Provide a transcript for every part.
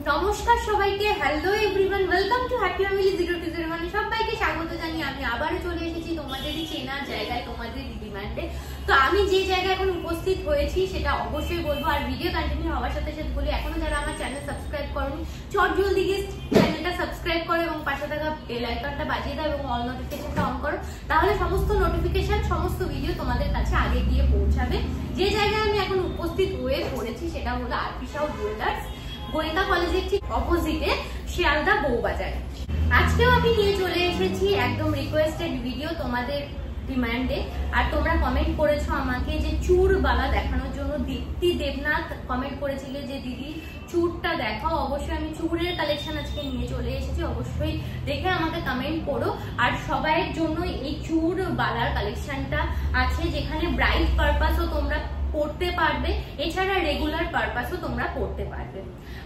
নমস্কার সবাইকে, hello everyone, welcome to happy family 020 সবাইকে স্বাগত জানিয়ে আমি আবারও চলে এসেছি তোমাদেরই চেনা জায়গায়, তোমাদের ডিমান্ডে। তো আমি যে জায়গায় এখন উপস্থিত হয়েছি সেটা অবশ্যই বলবো, আর ভিডিও কন্টিনিউ হওয়ার সাথে সাথে বলি এখনো যারা আমার চ্যানেল সাবস্ক্রাইব করোনি চট জলদি গিয়ে চ্যানেলটা সাবস্ক্রাইব করো এবং পাশে থাকা বেল আইকনটা বাজিয়ে দাও এবং অল নোটিফিকেশনটা অন করো, তাহলে সমস্ত নোটিফিকেশন সমস্ত ভিডিও তোমাদের কাছে আগে গিয়ে পৌঁছাবে। যে জায়গায় আমি এখন উপস্থিত হয়ে পড়েছি সেটা হলো আরপি সাউ জুয়েলার্স, গণিতা কলেজের ঠিক অপোজিটে, শিয়ালদা বউবাজার। আজকেও আমি নিয়ে চলে এসেছি একদম রিকোয়েস্টেড ভিডিও তোমাদের ডিমান্ডে। আর তোমরা কমেন্ট করেছো আমাকে যে চুর বালা দেখানোর জন্য। দীপ্তি দেবনাথ কমেন্ট করেছিল যে দিদি চুরটা দেখাও। অবশ্যই আমি চুরের কালেকশন আজকে নিয়ে চলে এসেছি, অবশ্যই দেখে আমাকে কমেন্ট করো। আর সবাইয়ের জন্য এই চুর বালার কালেকশনটা আছে, যেখানে ব্রাইট পারপাসও তোমরা পড়তে পারবে, এছাড়া রেগুলার পারপাসও তোমরা পড়তে পারবে।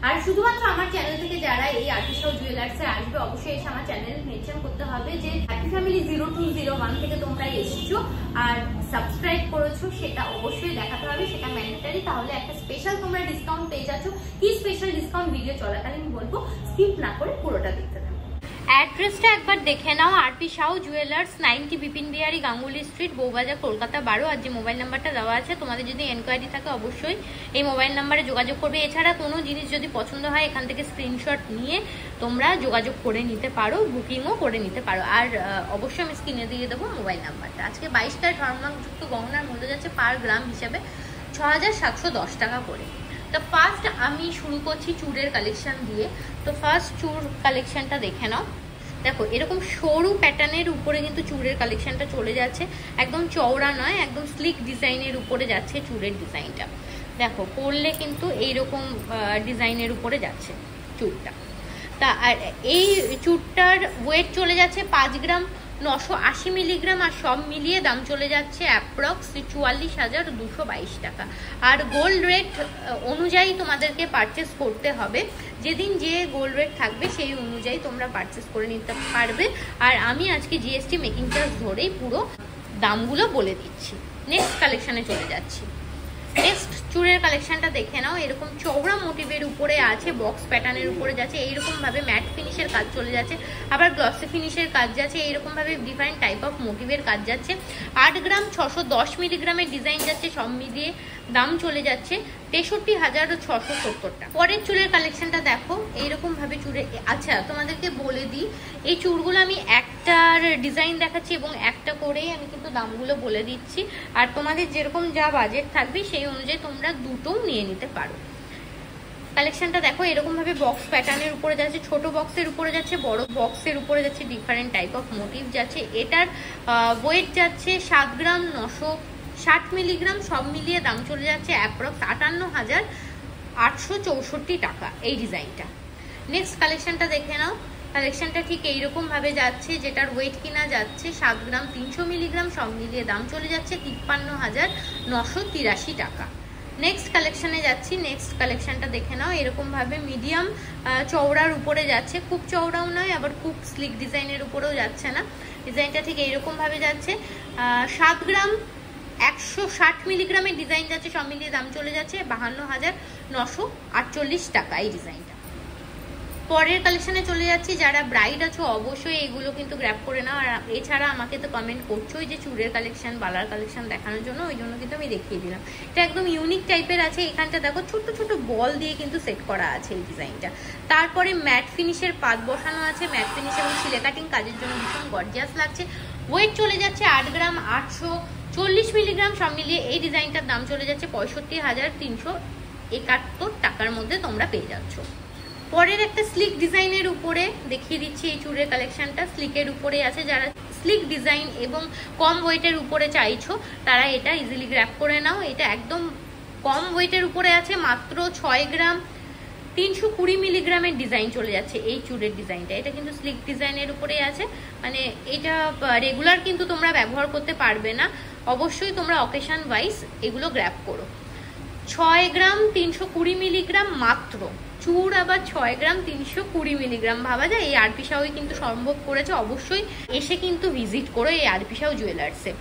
আর শুধুমাত্র আমার চ্যানেল থেকে যারা এই আরপি সাউ জুয়েলার্সে আসবে, অবশ্যই এসে আমার চ্যানেল মেনশন করতে হবে যে হ্যাপি ফ্যামিলি 0201 থেকে তোমরা এসেছো আর সাবস্ক্রাইব করেছো, সেটা অবশ্যই দেখাতে হবে, সেটা ম্যান্ডেটারি। তাহলে একটা স্পেশাল তোমরা ডিসকাউন্ট পেয়ে যাচ্ছ। কি স্পেশাল ডিসকাউন্ট ভিডিও চলাকালীন বলবো, স্কিপ না করে পুরোটা দেখতে থাকো। অ্যাড্রেসটা একবার দেখে নাও, RP Sau jewellers, 90 Bipin Behari Ganguly street, Bowbazar, Kolkata 12। আর যে মোবাইল নাম্বারটা দেওয়া আছে, তোমাদের যদি এনকোয়ারি থাকে অবশ্যই এই মোবাইল নাম্বারে যোগাযোগ করবে। এছাড়া কোনো জিনিস যদি পছন্দ হয় এখান থেকে স্ক্রিনশট নিয়ে তোমরা যোগাযোগ করে নিতে পারো, বুকিংও করে নিতে পারো। আর অবশ্যই আমি স্ক্রিনে দিয়ে দেবো মোবাইল নাম্বারটা। আজকে 22 ক্যারেট হলমার্কযুক্ত গহনার মূল্য যাচ্ছে পার গ্রাম হিসাবে 6710 টাকা করে। তো ফার্স্ট আমি শুরু করছি চুড়ের কালেকশন দিয়ে। তো ফার্স্ট চুড় কালেকশনটা দেখে নাও। দেখো এরকম সরু প্যাটার্নের উপরে কিন্তু চুড়ের কালেকশনটা চলে যাচ্ছে, একদম চওড়া নয়, একদম স্লিক ডিজাইনের উপরে যাচ্ছে চুড়ের ডিজাইনটা। দেখো পরলে কিন্তু এইরকম ডিজাইনের উপরে যাচ্ছে চুড়টা। তা আর এই চুড়টার ওয়েট চলে যাচ্ছে 5 গ্রাম 980 মিলিগ্রাম, আর সব মিলিয়ে দাম চলে যাচ্ছে অ্যাপ্রক্স 44,222 টাকা। আর গোল্ড রেট অনুযায়ী তোমাদেরকে পারচেস করতে হবে, যেদিন যে গোল্ড রেট থাকবে সেই অনুযায়ী তোমরা পারচেস করে নিতে পারবে। আর আমি আজকে জিএসটি মেকিং চার্জ ধরেই পুরো দামগুলো বলে দিচ্ছি। নেক্সট কালেকশানে চলে যাচ্ছি। নেক্সট চুড়ের কালেকশনটা দেখে নাও। এরকম চওড়া মোটিভের উপরে আছে, বক্স প্যাটার্নের উপরে যাচ্ছে, এইরকম ভাবে ম্যাট ফিনিশের কাজ চলে যাচ্ছে, আবার গ্লসি ফিনিশের কাজ যাচ্ছে, এইরকম ভাবে ডিফারেন্ট টাইপ অফ মোটিভের কাজ যাচ্ছে। 8 গ্রাম 610 মিলিগ্রামের ডিজাইন যাচ্ছে, সব মিলিয়ে দাম চলে যাচ্ছে 63,670 টাকা। পরের চুলের কালেকশনটা দেখো, এইরকম ভাবে চুড়ে। আচ্ছা তোমাদেরকে বলে দিই, এই চুড়গুলো আমি একটার ডিজাইন দেখাচ্ছি এবং একটা করেই আমি কিন্তু দামগুলো বলে দিচ্ছি। আর তোমাদের যেরকম যা বাজেট থাকবে সেই অনুযায়ী তোমরা দুটোও নিয়ে নিতে পারো। কালেকশনটা দেখো, এরকম ভাবে বক্স প্যাটার্নের উপরে যাচ্ছে, ছোট বক্সের উপরে যাচ্ছে, বড় বক্সের উপরে যাচ্ছে, ডিফারেন্ট টাইপ অফ মোটিভ যাচ্ছে। এটার ওয়েট যাচ্ছে 7 গ্রাম 960 মিলিগ্রাম, সব মিলিয়ে দাম চলে যাচ্ছে অ্যাপ্রক্স 58,864 টাকা এই ডিজাইনটা। নেক্সট কালেকশনটা দেখে নাও। কালেকশনটা ঠিক এইরকম ভাবে যাচ্ছে, যেটার ওয়েট কিনা যাচ্ছে 7 গ্রাম 300 মিলিগ্রাম, সব মিলিয়ে দাম চলে যাচ্ছে 53,983 টাকা। নেক্সট কালেকশনে যাচ্ছি। নেক্সট কালেকশনটা দেখে নাও, এরকম ভাবে মিডিয়াম চওড়ার উপরে যাচ্ছে, খুব চওড়াও নয় আবার খুব স্লিক ডিজাইনের উপরেও যাচ্ছে না। ডিজাইনটা ঠিক এইরকম ভাবে যাচ্ছে, 7 গ্রাম 160 মিলিগ্রামের ডিজাইন যাচ্ছে, সব মিলিয়ে দাম চলে যাচ্ছে 52,948 টাকা এই ডিজাইনটা। পরের কালেকশনে চলে যাচ্ছি। যারা ব্রাইড আছো অবশ্যই এগুলো কিন্তু গ্র্যাব করে নাও। আর এছাড়া আমাকে তো কমেন্ট করছোই যে চুড়ের কালেকশন, বালার কালেকশন দেখানোর জন্য, ওই জন্য কিন্তু আমি দেখিয়ে দিলাম। এটা একদম ইউনিক টাইপের আছে। এখানটা দেখো ছোট ছোট বল দিয়ে কিন্তু সেট করা আছে এই ডিজাইনটা। তারপরে ম্যাট ফিনিশের পাত বসানো আছে, ম্যাট ফিনিশ এবং সিলে কাটিং কাজের জন্য ভীষণ গর্জিয়াস লাগছে। ওয়েট চলে যাচ্ছে 8 গ্রাম 840 মিলিগ্রাম, সব মিলিয়ে এই ডিজাইনটার দাম চলে যাচ্ছে 65,371 টাকার মধ্যে তোমরা পেয়ে যাচ্ছ। পরের একটা স্লিক ডিজাইনের উপরে দেখিয়ে দিচ্ছি এই চুড়ের কালেকশনটা। স্লিকের উপরে আছে, যারা স্লিক ডিজাইন এবং কম ওয়েটের উপরে চাইছো তারা এটা ইজিলি গ্র্যাব করে নাও। এটা একদম কম ওয়েটের উপরে আছে, মাত্র 6 গ্রাম 320 মিলিগ্রামের ডিজাইন চলে যাচ্ছে এই চুড়ের ডিজাইনটা। এটা কিন্তু স্লিক ডিজাইনের উপরেই আছে, মানে এটা রেগুলার কিন্তু তোমরা ব্যবহার করতে পারবে না, অবশ্যই তোমরা অকেশন ওয়াইজ এগুলো গ্র্যাব করো। 6 গ্রাম 320 মিলিগ্রাম মাত্র চুড়, আবার 6 গ্রাম 320 মিলিগ্রাম। ভাবা যায় এই আরপি সাউই কিন্তু সম্ভব করেছে। অবশ্যই এসে কিন্তু ভিজিট করো এই আরপি সাউ জুয়েলার্সে।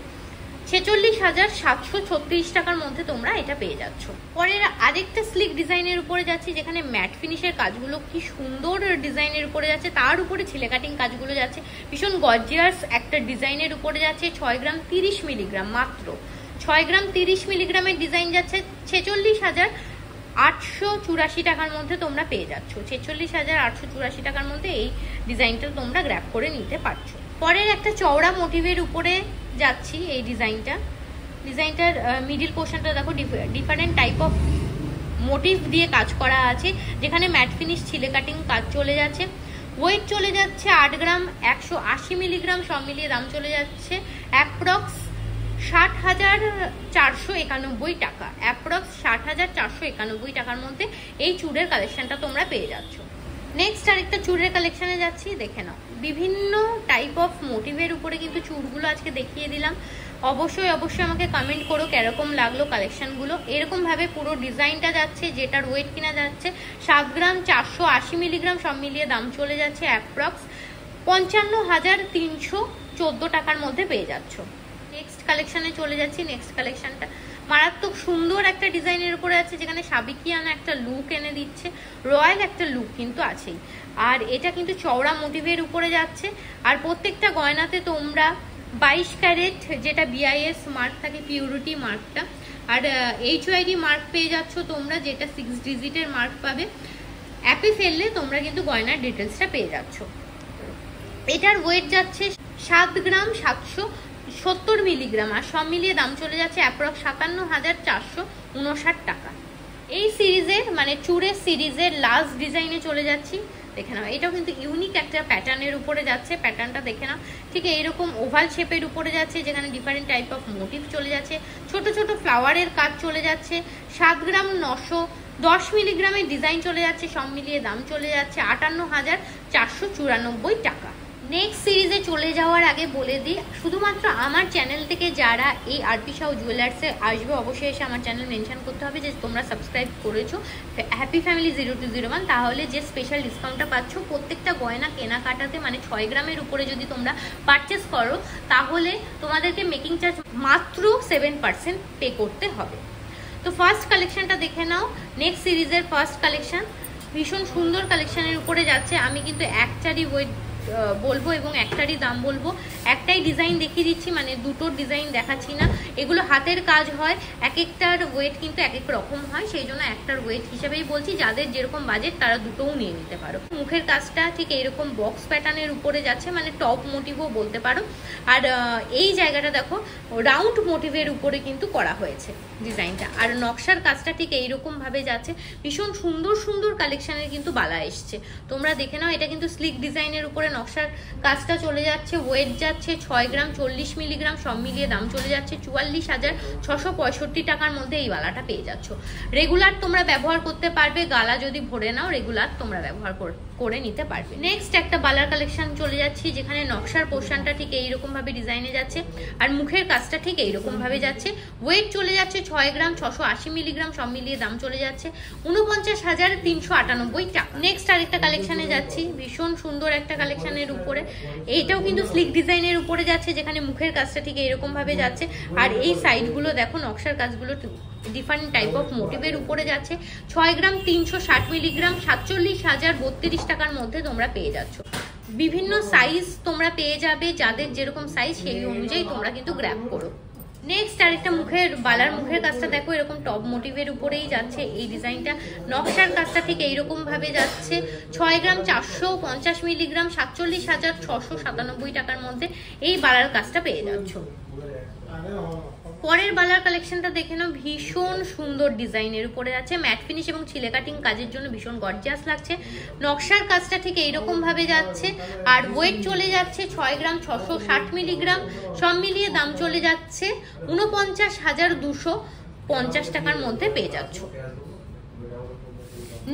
46,736 টাকার মধ্যে তোমরা এটা পেয়ে যাচ্ছ। পরের আরেকটা স্লিক ডিজাইনের উপরে যাচ্ছি, যেখানে ম্যাট ফিনিশের কাজগুলো কি সুন্দর ডিজাইনের উপরে যাচ্ছে, তার উপরে ছিলে কাটিং কাজগুলো যাচ্ছে, ভীষণ গর্জিয়াস একটা ডিজাইনের উপরে যাচ্ছে। 6 গ্রাম 30 মিলিগ্রাম, মাত্র 6 গ্রাম 30 মিলিগ্রামের ডিজাইন যাচ্ছে 46,884 টাকার মধ্যে তোমরা পেয়ে যাচ্ছ। 46,884 টাকার মধ্যে এই ডিজাইনটা তোমরা গ্র্যাব করে নিতে পারছো। পরের একটা চওড়া মোটিভের উপরে যাচ্ছি, এই ডিজাইনটার মিডিল পোর্শনটা দেখো ডিফারেন্ট টাইপ অফ মোটিভ দিয়ে কাজ করা আছে, যেখানে ম্যাট ফিনিশ ছিলে কাটিং কাজ চলে যাচ্ছে। ওয়েট চলে যাচ্ছে 8 গ্রাম 180 মিলিগ্রাম, সব মিলিয়ে দাম চলে যাচ্ছে অ্যাপ্রক্স 60,491 টাকা। অ্যাপ্রক্স 60,491 টাকার মধ্যে এই চুড়ের কালেকশনটা তোমরা পেয়ে যাচ্ছ। নেক্সট আরেকটা চুড়ের কালেকশনে যাচ্ছি, দেখে নাও। বিভিন্ন টাইপ অফ মোটিভের উপরে কিন্তু চুড়গুলো আজকে দেখিয়ে দিলাম। অবশ্যই আমাকে কমেন্ট করো কিরকম লাগলো কালেকশনগুলো। এরকম ভাবে পুরো ডিজাইনটা যাচ্ছে, যেটার ওয়েট কিনা যাচ্ছে 7 গ্রাম 480 মিলিগ্রাম, সব মিলিয়ে দাম চলে যাচ্ছে অ্যাপ্রক্স 55,314 টাকার মধ্যে পেয়ে যাচ্ছ। নেক্সট কালেকশনে চলে যাচ্ছি। নেক্সট কালেকশনটা মারাত্মক সুন্দর একটা ডিজাইনের উপরে আছে, যেখানে সাবেকিয়ানা একটা লুক এনে দিচ্ছে, রয়্যাল একটা লুক কিন্তু আছেই। আর এটা কিন্তু চওড়া মোটিভের উপরে যাচ্ছে, আর প্রত্যেকটা গয়নাতে তোমরা 22 ক্যারেট যেটা BIS মার্ক থাকে, পিউরিটি মার্কটা, আর HYD মার্ক পেয়ে যাচ্ছ তোমরা, যেটা 6 ডিজিটের মার্ক পাবে। অ্যাপে ফেললে তোমরা কিন্তু গয়নার ডিটেলসটা পেয়ে যাচ্ছ। এটার ওয়েট যাচ্ছে 7 গ্রাম 770 মিলিগ্রাম, আর সব মিলিয়ে দাম চলে যাচ্ছে অ্যাপ্রক্স 57,459 টাকা। এই সিরিজের মানে চুড়ের সিরিজের লাস্ট ডিজাইনে চলে যাচ্ছি, দেখে নাও। এটাও কিন্তু ইউনিক একটা প্যাটার্নের উপরে যাচ্ছে, প্যাটার্নটা দেখে নাও। ঠিক এইরকম ওভাল শেপের উপরে যাচ্ছে, যেখানে ডিফারেন্ট টাইপ অফ মোটিভ চলে যাচ্ছে, ছোট ছোট ফ্লাওয়ারের কাজ চলে যাচ্ছে। 7 গ্রাম 910 মিলিগ্রামের ডিজাইন চলে যাচ্ছে, সব মিলিয়ে দাম চলে যাচ্ছে 58,494 টাকা। নেক্সট সিরিজে চলে যাওয়ার আগে বলে দিই, শুধুমাত্র আমার চ্যানেল থেকে যারা এই আরপি সাউ জুয়েলার্সে আসবে, অবশ্যই এসে আমার চ্যানেল মেনশন করতে হবে যে তোমরা সাবস্ক্রাইব করেছো হ্যাপি ফ্যামিলি 0201, তাহলে যে স্পেশাল ডিসকাউন্টটা পাচ্ছ প্রত্যেকটা গয়না কেনাকাটাতে, মানে 6 গ্রামের উপরে যদি তোমরা পারচেস করো, তাহলে তোমাদেরকে মেকিং চার্জ মাত্র 7% পে করতে হবে। তো ফার্স্ট কালেকশনটা দেখে নাও। নেক্সট সিরিজের ফার্স্ট কালেকশন ভীষণ সুন্দর কালেকশনের উপরে যাচ্ছে। আমি কিন্তু একটারই ওয়েট বলবো এবং একটারই দাম বলবো, একটাই ডিজাইন দেখিয়ে দিচ্ছি, মানে দুটোর ডিজাইন দেখাচ্ছি না। এগুলো হাতের কাজ হয়, এক একটার ওয়েট কিন্তু এক এক রকম হয়, সেই জন্য একটার ওয়েট হিসেবেই বলছি। যাদের যেরকম বাজেট তারা দুটোও নিয়ে নিতে পারো। মুখের কাজটা ঠিক এইরকম বক্স প্যাটার্নের উপরে যাচ্ছে, মানে টপ মোটিভও বলতে পারো। আর এই জায়গাটা দেখো রাউন্ড মোটিভের উপরে কিন্তু করা হয়েছে ডিজাইনটা, আর নকশার কাজটা ঠিক এইরকম ভাবে যাচ্ছে। ভীষণ সুন্দর সুন্দর কালেকশনের কিন্তু বালা এসছে, তোমরা দেখে নাও। এটা কিন্তু স্লিক ডিজাইনের উপরে নকশার কাজটা চলে যাচ্ছে। ওয়েট যাচ্ছে 6 গ্রাম 40 মিলিগ্রাম, সব মিলিয়ে দাম চলে যাচ্ছে 44,665 টাকার মধ্যে এই বালাটা পেয়ে যাচ্ছ। রেগুলার তোমরা ব্যবহার করতে পারবে, গালা যদি ভরে নাও রেগুলার তোমরা ব্যবহার করে নিতে পারবে। নেক্সট একটা বালার কালেকশন চলে যাচ্ছি, যেখানে নকশার পোর্শনটা ঠিক এইরকম ভাবে ডিজাইনে যাচ্ছে, আর মুখের কাজটা ঠিক এইরকম ভাবে যাচ্ছে। ওয়েট চলে যাচ্ছে 6 গ্রাম 680 মিলিগ্রাম, সব মিলিয়ে দাম চলে যাচ্ছে 49,398 টাকা। নেক্সট আরেকটা কালেকশনে যাচ্ছি, ভীষণ সুন্দর একটা কালেকশনের উপরে। এইটাও কিন্তু স্লিক ডিজাইনের উপরে যাচ্ছে, যেখানে মুখের কাজটা ঠিক এইরকম ভাবে যাচ্ছে, আর এই সাইডগুলো দেখো নকশার কাজগুলো ডিফারেন্ট টাইপ অফ মোটিভের উপরে যাচ্ছে। 6 গ্রাম 360 মিলিগ্রাম, 47,032 টাকার মধ্যে তোমরা পেয়ে যাচ্ছ। বিভিন্ন সাইজ তোমরা পেয়ে যাবে, যাদের যেরকম সাইজ সেই অনুযায়ী তোমরা কিন্তু গ্র্যাব করো। নেক্সট আরেকটা বালার মুখের কাজটা দেখো, এরকম টপ মোটিভের উপরেই যাচ্ছে এই ডিজাইনটা। নকশার কাজটা ঠিক এইরকম ভাবে যাচ্ছে। 6 গ্রাম 450 মিলিগ্রাম, 47,697 টাকার মধ্যে এই বালার কাজটা পেয়ে যাচ্ছ। পরের বালার কালেকশনটা দেখে নাও, ভীষণ সুন্দর ডিজাইনের উপরে আছে, ম্যাট ফিনিশ এবং ছিলে কাটিং কাজের জন্য ভীষণ গর্জিয়াস লাগছে। নকশার কাজটা ঠিক এইরকম ভাবে যাচ্ছে, আর ওয়েট চলে যাচ্ছে 6 গ্রাম 660 মিলিগ্রাম, সব মিলিয়ে দাম চলে যাচ্ছে 49,250 টাকার মধ্যে পেয়ে যাচ্ছ।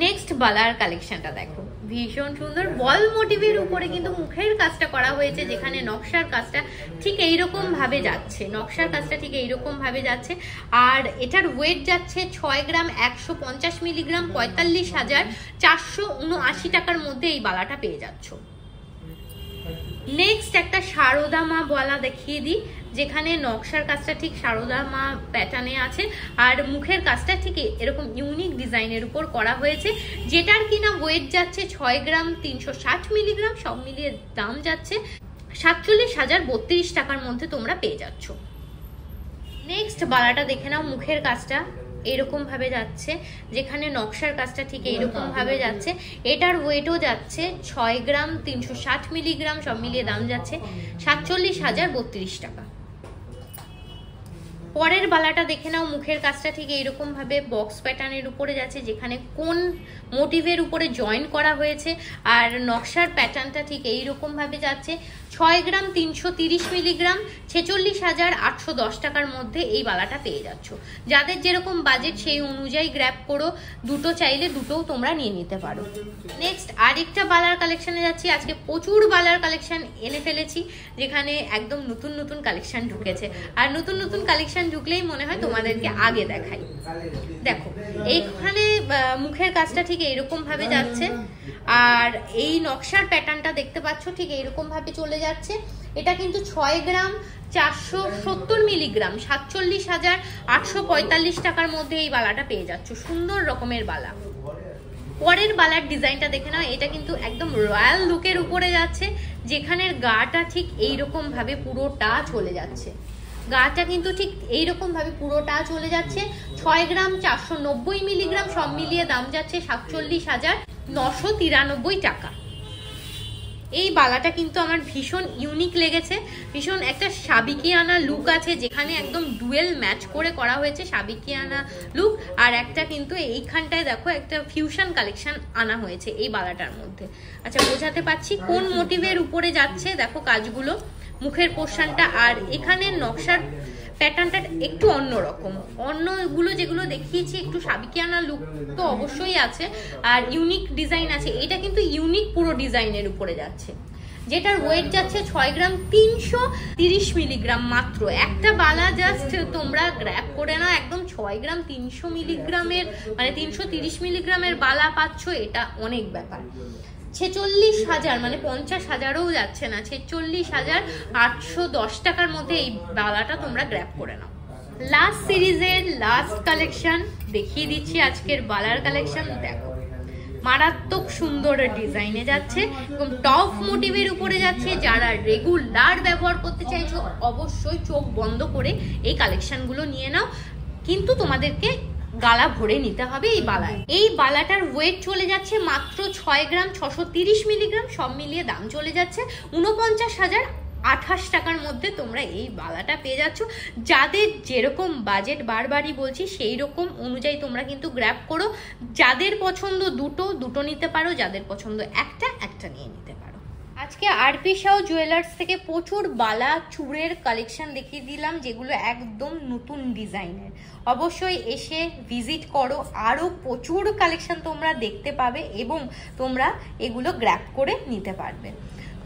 নেক্সট বালার কালেকশনটা দেখো, ভীষণ সুন্দর বল মোটিভের উপরে কিন্তু মুখের কাজটা করা হয়েছে, যেখানে নকশার কাজটা ঠিক এইরকম ভাবে যাচ্ছে। নকশার কাজটা ঠিক এইরকম ভাবে যাচ্ছে, আর এটার ওয়েট যাচ্ছে 6 গ্রাম 150 মিলিগ্রাম, 45,479 টাকার মধ্যে এই বালাটা পেয়ে যাচ্ছ। নেক্সট একটা সারদা মা বালা দেখিয়ে দিই, যেখানে নকশার কাজটা ঠিক সারদা মা প্যাটার্নে আছে, আর মুখের কাজটা ঠিক এরকম ইউনিক ডিজাইনের উপর করা হয়েছে, যেটার কিনা ওয়েট যাচ্ছে 6 গ্রাম 360 মিলিগ্রাম, সব মিলিয়ে দাম যাচ্ছে 47,032 টাকার মধ্যে তোমরা পেয়ে যাচ্ছ। নেক্সট বালাটা দেখে নাও, মুখের কাজটা এরকম ভাবে যাচ্ছে, যেখানে নকশার কাজটা ঠিক এইরকম ভাবে যাচ্ছে, এটার ওয়েটও যাচ্ছে 6 গ্রাম 360 মিলিগ্রাম, সব মিলিয়ে দাম যাচ্ছে 47,032 টাকা। পরের বালাটা দেখে নাও, মুখের কাজটা ঠিক এইরকম ভাবে বক্স প্যাটার্নের উপরে যাচ্ছে, যেখানে কোন মোটিভের উপরে জয়েন করা হয়েছে, আর নকশার প্যাটার্নটা ঠিক এইরকম ভাবে যাচ্ছে 6 গ্রাম 330 মিলিগ্রাম, 46,810 টাকার মধ্যে এই বালাটা পেয়ে যাচ্ছ। যাদের যেরকম বাজেট সেই অনুযায়ী গ্র্যাব করো, দুটো চাইলে দুটোও তোমরা নিয়ে নিতে পারো। নেক্সট আরেকটা বালার কালেকশনে যাচ্ছি। আজকে প্রচুর বালার কালেকশন এনে ফেলেছি, যেখানে একদম নতুন নতুন কালেকশন ঢুকেছে, আর নতুন নতুন কালেকশন ঢুকলেই মনে হয় তোমাদেরকে আগে দেখাই। দেখো এইখানে মুখের কাজটা ঠিক এইরকম ভাবে যাচ্ছে, আর এই নকশার প্যাটার্নটা দেখতে পাচ্ছ ঠিক এইরকম ভাবে চলে যাচ্ছে। এটা কিন্তু 6 গ্রাম 470 মিলিগ্রাম, 47,845 টাকার মধ্যে এই বালাটা পেয়ে যাচ্ছ। সুন্দর রকমের বালা। পরের বালার ডিজাইনটা দেখে নাও, এটা কিন্তু একদম রয়্যাল লুকের উপরে যাচ্ছে, যেখানের গাটা ঠিক এইরকম ভাবে পুরোটা চলে যাচ্ছে। গাটা কিন্তু ঠিক এইরকম ভাবে পুরোটা চলে যাচ্ছে। 6 গ্রাম 490 মিলিগ্রাম, সব মিলিয়ে দাম যাচ্ছে 47,993 টাকা। এই বালাটা কিন্তু আমার ভীষণ ইউনিক লেগেছে, ভীষণ একটা সাবিকিয়ানা লুক আছে, যেখানে একদম ডুয়েল ম্যাচ করে করা হয়েছে সাবিকিয়ানা লুক, আর একটা কিন্তু এইখানটায় দেখো একটা ফিউশন কালেকশন আনা হয়েছে এই বালাটার মধ্যে। আচ্ছা, বোঝাতে পারছি কোন মোটিভের উপরে যাচ্ছে, দেখো কাজগুলো, মুখের পোর্শনটা, আর এখানে নকশার প্যাটার্নটা একটু অন্যরকম। অন্যগুলো যেগুলো দেখিয়েছি একটু সাবিকিয়ানা লুক তো অবশ্যই আছে, আর ইউনিক ডিজাইন আছে। এটা কিন্তু ইউনিক পুরো ডিজাইনের উপরে যাচ্ছে, যেটার ওয়েট যাচ্ছে 6 গ্রাম 330 মিলিগ্রাম মাত্র। একটা বালা জাস্ট তোমরা গ্র্যাব করে নাও, একদম 6 গ্রাম 300 মিলিগ্রামের মানে 330 মিলিগ্রামের বালা পাচ্ছ, এটা অনেক ব্যাপার। 46,000 মানে 50,000ও যাচ্ছে না, 46,810 টাকার মধ্যে এই বালাটা তোমরা গ্র্যাব করে নাও। লাস্ট সিরিজের লাস্ট কালেকশন দেখিয়ে দিচ্ছি। আজকের বালার কালেকশন দেখো, মারাত্মক সুন্দর ডিজাইনে যাচ্ছে এবং টপ মোটিভের উপরে যাচ্ছে। যারা রেগুলার ব্যবহার করতে চাইছো অবশ্যই চোখ বন্ধ করে এই কালেকশনগুলো নিয়ে নাও, কিন্তু তোমাদেরকে গালা ভরে নিতে হবে এই বালায়। এই বালাটার ওয়েট চলে যাচ্ছে মাত্র 6 গ্রাম 630 মিলিগ্রাম, সব মিলিয়ে দাম চলে যাচ্ছে 49,028 টাকার মধ্যে তোমরা এই বালাটা পেয়ে যাচ্ছ। যাদের যেরকম বাজেট বারবারই বলছি সেই রকম অনুযায়ী তোমরা কিন্তু গ্র্যাব করো। যাদের পছন্দ দুটো নিতে পারো, যাদের পছন্দ একটা নিয়ে নিতে পারো। আজকে আরপি শাহ জুয়েলার্স থেকে প্রচুর বালা চূড়ের কালেকশন দেখিয়ে দিলাম, যেগুলো একদম নতুন ডিজাইনের। অবশ্যই এসে ভিজিট করো, আরও প্রচুর কালেকশন তোমরা দেখতে পাবে এবং তোমরা এগুলো গ্র্যাব করে নিতে পারবে।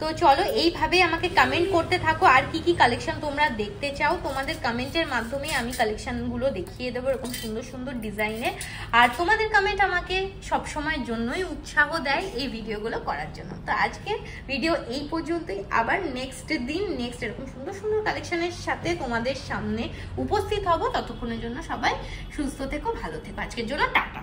তো চলো এইভাবে আমাকে কমেন্ট করতে থাকো, আর কি কি কালেকশন তোমরা দেখতে চাও। তোমাদের কমেন্টের মাধ্যমে আমি কালেকশনগুলো দেখিয়ে দেবো এরকম সুন্দর সুন্দর ডিজাইনের। আর তোমাদের কমেন্ট আমাকে সবসময়ের জন্যই উৎসাহ দেয় এই ভিডিওগুলো করার জন্য। তো আজকের ভিডিও এই পর্যন্তই, আবার নেক্সট দিন নেক্সট এরকম সুন্দর সুন্দর কালেকশনের সাথে তোমাদের সামনে উপস্থিত হব। ততক্ষণের জন্য সবাই সুস্থ থেকো, ভালো থেকো। আজকের জন্য টাটা।